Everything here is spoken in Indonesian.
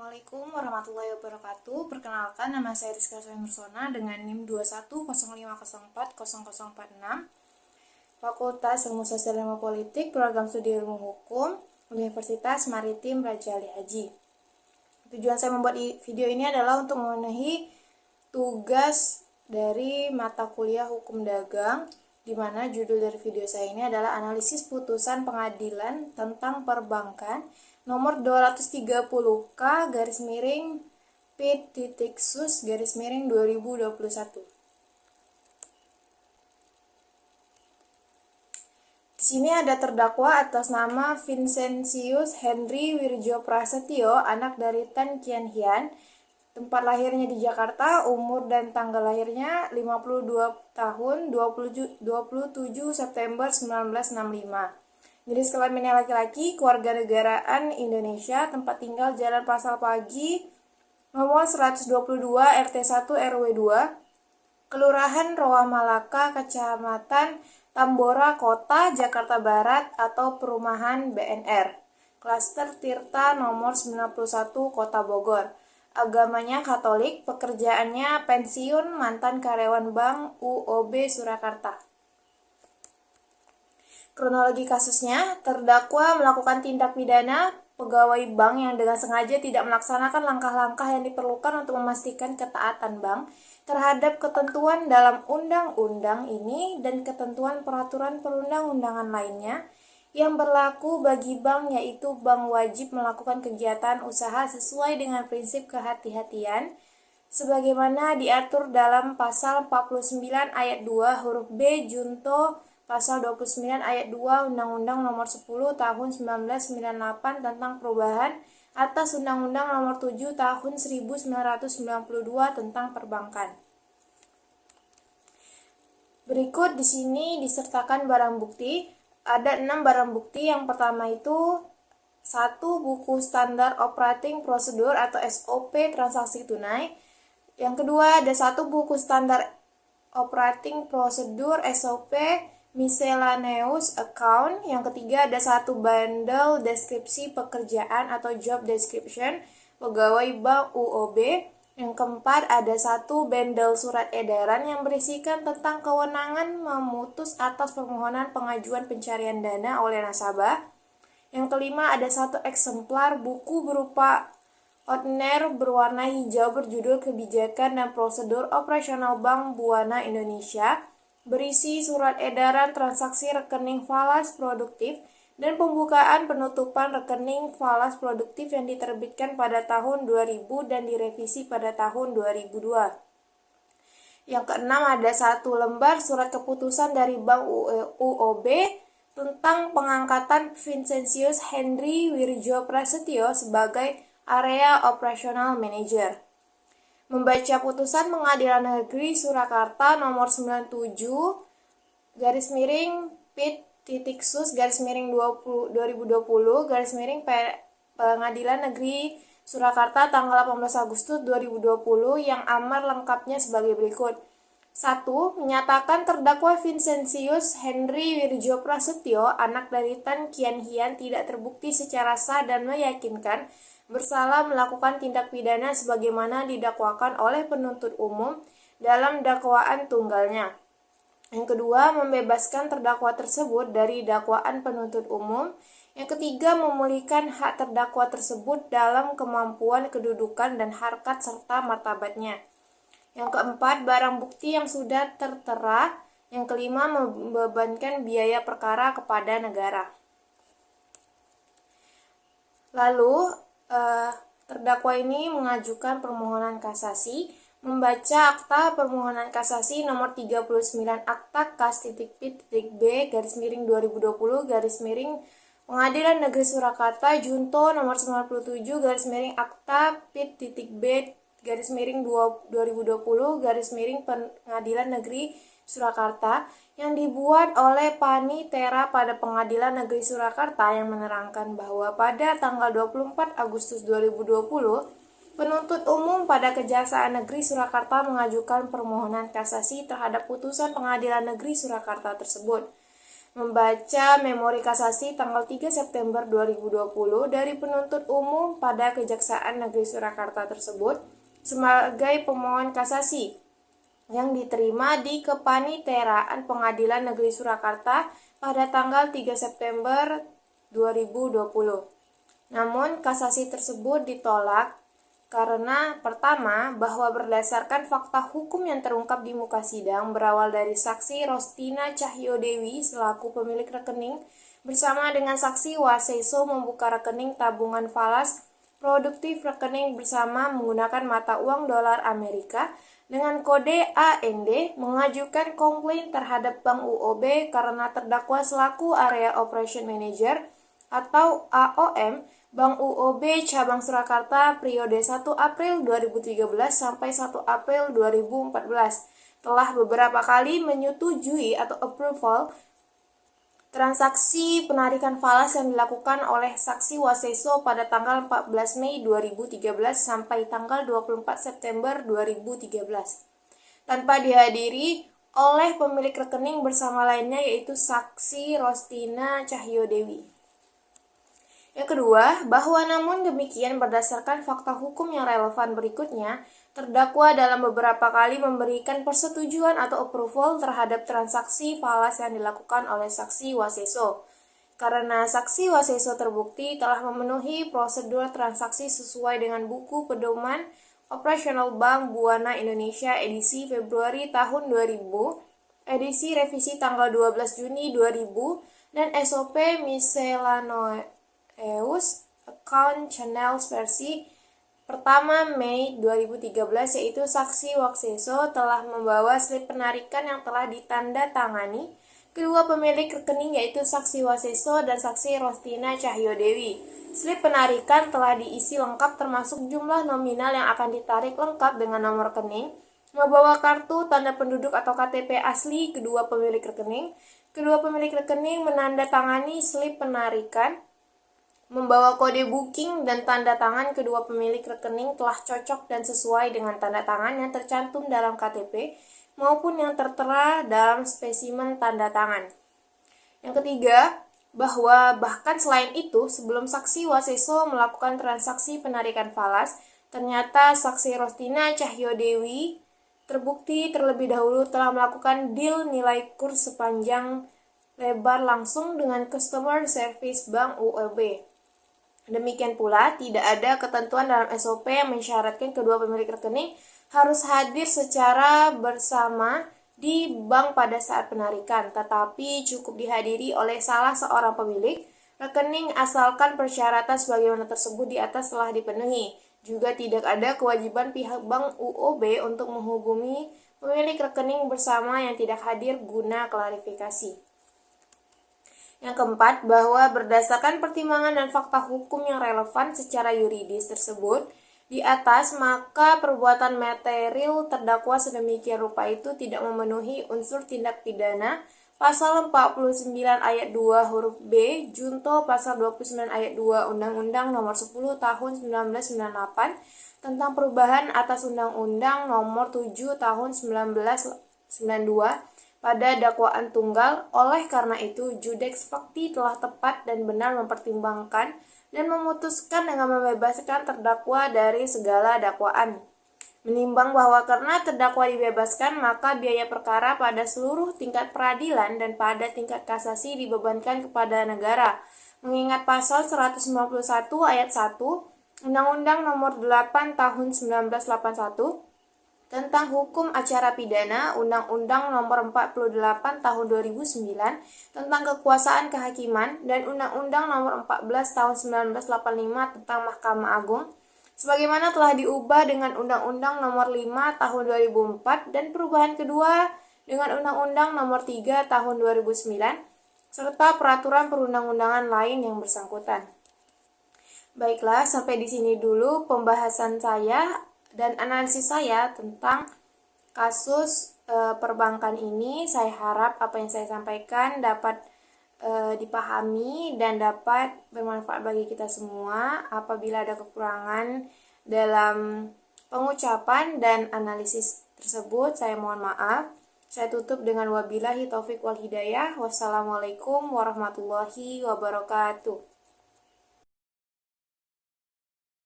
Assalamualaikum warahmatullahi wabarakatuh. Perkenalkan, nama saya Rizka Sumersona dengan NIM 2105040046, Fakultas Ilmu Sosial Ilmu Politik, Program Studi Ilmu Hukum, Universitas Maritim Raja Ali Haji. Tujuan saya membuat video ini adalah untuk memenuhi tugas dari mata kuliah Hukum Dagang, di mana judul dari video saya ini adalah analisis putusan pengadilan tentang perbankan nomor 203-P.Sus/2021. Di sini ada terdakwa atas nama Vincentius Henry Wirjoprasetyo, anak dari Tan Kian Hian. Tempat lahirnya di Jakarta, umur dan tanggal lahirnya 52 tahun 27 September 1965. Jenis kelaminnya laki-laki, kewarganegaraan Indonesia, tempat tinggal Jalan Pasar Pagi, nomor 122 RT 1 RW 2, Kelurahan Roa Malaka, Kecamatan Tambora, Kota Jakarta Barat atau Perumahan BNR, Klaster Tirta nomor 91 Kota Bogor. Agamanya Katolik, pekerjaannya pensiun, mantan karyawan Bank UOB Surakarta. Kronologi kasusnya, terdakwa melakukan tindak pidana pegawai bank yang dengan sengaja tidak melaksanakan langkah-langkah yang diperlukan untuk memastikan ketaatan bank terhadap ketentuan dalam undang-undang ini dan ketentuan peraturan perundang-undangan lainnya yang berlaku bagi bank, yaitu bank wajib melakukan kegiatan usaha sesuai dengan prinsip kehati-hatian sebagaimana diatur dalam pasal 49 ayat 2 huruf B junto Pasal 29 ayat 2 Undang-Undang Nomor 10 Tahun 1998 tentang perubahan atas Undang-Undang Nomor 7 Tahun 1992 tentang perbankan. Berikut di sini disertakan barang bukti. Ada 6 barang bukti. Yang pertama itu 1 buku standar operating procedure atau SOP transaksi tunai. Yang kedua ada 1 buku standar operating procedure SOP miscellaneous account. Yang ketiga ada 1 bundle deskripsi pekerjaan atau job description pegawai bank UOB. Yang keempat ada 1 bundle surat edaran yang berisikan tentang kewenangan memutus atas permohonan pengajuan pencarian dana oleh nasabah. Yang kelima ada 1 eksemplar buku berupa Ordner berwarna hijau berjudul Kebijakan dan Prosedur Operasional Bank Buana Indonesia, berisi surat edaran transaksi rekening falas produktif dan pembukaan penutupan rekening falas produktif yang diterbitkan pada tahun 2000 dan direvisi pada tahun 2002. Yang keenam ada 1 lembar surat keputusan dari Bank UOB tentang pengangkatan Vincentius Henry Wirjoprasetyo sebagai Area Operational Manager. Membaca putusan Pengadilan Negeri Surakarta nomor 97-Sus/2020 Pengadilan Negeri Surakarta tanggal 18 Agustus 2020 yang amar lengkapnya sebagai berikut. 1. Menyatakan terdakwa Vincentius Henry Wirjoprasetyo, anak dari Tan Kian Hian, tidak terbukti secara sah dan meyakinkan bersalah melakukan tindak pidana sebagaimana didakwakan oleh penuntut umum dalam dakwaan tunggalnya. Yang kedua, membebaskan terdakwa tersebut dari dakwaan penuntut umum. Yang ketiga, memulihkan hak terdakwa tersebut dalam kemampuan, kedudukan, dan harkat serta martabatnya. Yang keempat, barang bukti yang sudah tertera. Yang kelima, membebankan biaya perkara kepada negara. Lalu, terdakwa ini mengajukan permohonan kasasi. Membaca akta permohonan kasasi nomor 39 akta Kas.P.B/2020 Pengadilan Negeri Surakarta Junto nomor 97 akta P.B/2020 Pengadilan Negeri Surakarta yang dibuat oleh Pani Tera pada Pengadilan Negeri Surakarta yang menerangkan bahwa pada tanggal 24 Agustus 2020 penuntut umum pada Kejaksaan Negeri Surakarta mengajukan permohonan kasasi terhadap putusan Pengadilan Negeri Surakarta tersebut. membaca memori kasasi tanggal 3 September 2020 dari penuntut umum pada Kejaksaan Negeri Surakarta tersebut sebagai pemohon kasasi yang diterima di Kepaniteraan Pengadilan Negeri Surakarta pada tanggal 3 September 2020. Namun, kasasi tersebut ditolak karena pertama, bahwa berdasarkan fakta hukum yang terungkap di muka sidang berawal dari saksi Rostina Cahyodewi selaku pemilik rekening bersama dengan saksi Waseso membuka rekening tabungan falas produktif rekening bersama menggunakan mata uang dolar Amerika dengan kode AND mengajukan komplain terhadap Bank UOB karena terdakwa selaku Area Operation Manager atau AOM Bank UOB Cabang Surakarta periode 1 April 2013 sampai 1 April 2014 telah beberapa kali menyetujui atau approval transaksi penarikan falas yang dilakukan oleh saksi Waseso pada tanggal 14 Mei 2013 sampai tanggal 24 September 2013 tanpa dihadiri oleh pemilik rekening bersama lainnya yaitu saksi Rostina Cahyodewi. Yang kedua, bahwa namun demikian berdasarkan fakta hukum yang relevan berikutnya, terdakwa dalam beberapa kali memberikan persetujuan atau approval terhadap transaksi falas yang dilakukan oleh saksi Waseso. Karena saksi Waseso terbukti telah memenuhi prosedur transaksi sesuai dengan buku pedoman operasional Bank Buana Indonesia edisi Februari tahun 2000, edisi revisi tanggal 12 Juni 2000, dan SOP Miscellaneous Account Channels versi pertama Mei 2013 yaitu saksi Waseso telah membawa slip penarikan yang telah ditanda tangani kedua pemilik rekening yaitu saksi Waseso dan saksi Rostina Cahyodewi. Slip penarikan telah diisi lengkap termasuk jumlah nominal yang akan ditarik lengkap dengan nomor rekening, membawa kartu tanda penduduk atau KTP asli kedua pemilik rekening. Kedua pemilik rekening menandatangani slip penarikan, membawa kode booking dan tanda tangan kedua pemilik rekening telah cocok dan sesuai dengan tanda tangan yang tercantum dalam KTP maupun yang tertera dalam spesimen tanda tangan. Yang ketiga, bahwa bahkan selain itu, sebelum saksi Waseso melakukan transaksi penarikan falas, ternyata saksi Rostina Cahyodewi terbukti terlebih dahulu telah melakukan deal nilai kurs sepanjang lebar langsung dengan customer service Bank UOB. Demikian pula, tidak ada ketentuan dalam SOP yang mensyaratkan kedua pemilik rekening harus hadir secara bersama di bank pada saat penarikan, tetapi cukup dihadiri oleh salah seorang pemilik rekening asalkan persyaratan sebagaimana tersebut di atas telah dipenuhi. Juga tidak ada kewajiban pihak Bank UOB untuk menghubungi pemilik rekening bersama yang tidak hadir guna klarifikasi. Yang keempat, bahwa berdasarkan pertimbangan dan fakta hukum yang relevan secara yuridis tersebut di atas, maka perbuatan material terdakwa sedemikian rupa itu tidak memenuhi unsur tindak pidana pasal 49 ayat 2 huruf B, junto pasal 29 ayat 2 Undang-Undang Nomor 10 Tahun 1998 tentang perubahan atas Undang-Undang Nomor 7 Tahun 1992 pada dakwaan tunggal. Oleh karena itu, Judeks Fakti telah tepat dan benar mempertimbangkan dan memutuskan dengan membebaskan terdakwa dari segala dakwaan. Menimbang bahwa karena terdakwa dibebaskan, maka biaya perkara pada seluruh tingkat peradilan dan pada tingkat kasasi dibebankan kepada negara. Mengingat pasal 191 ayat 1 Undang-Undang Nomor 8 Tahun 1981 tentang Hukum Acara Pidana, Undang-Undang Nomor 48 Tahun 2009 tentang Kekuasaan Kehakiman, dan Undang-Undang Nomor 14 Tahun 1985 tentang Mahkamah Agung, sebagaimana telah diubah dengan Undang-Undang Nomor 5 Tahun 2004 dan perubahan kedua dengan Undang-Undang Nomor 3 Tahun 2009, serta peraturan perundang-undangan lain yang bersangkutan. Baiklah, sampai di sini dulu pembahasan saya dan analisis saya tentang kasus perbankan ini. Saya harap apa yang saya sampaikan dapat dipahami dan dapat bermanfaat bagi kita semua. Apabila ada kekurangan dalam pengucapan dan analisis tersebut, saya mohon maaf. Saya tutup dengan wabillahi taufik wal hidayah. Wassalamualaikum warahmatullahi wabarakatuh.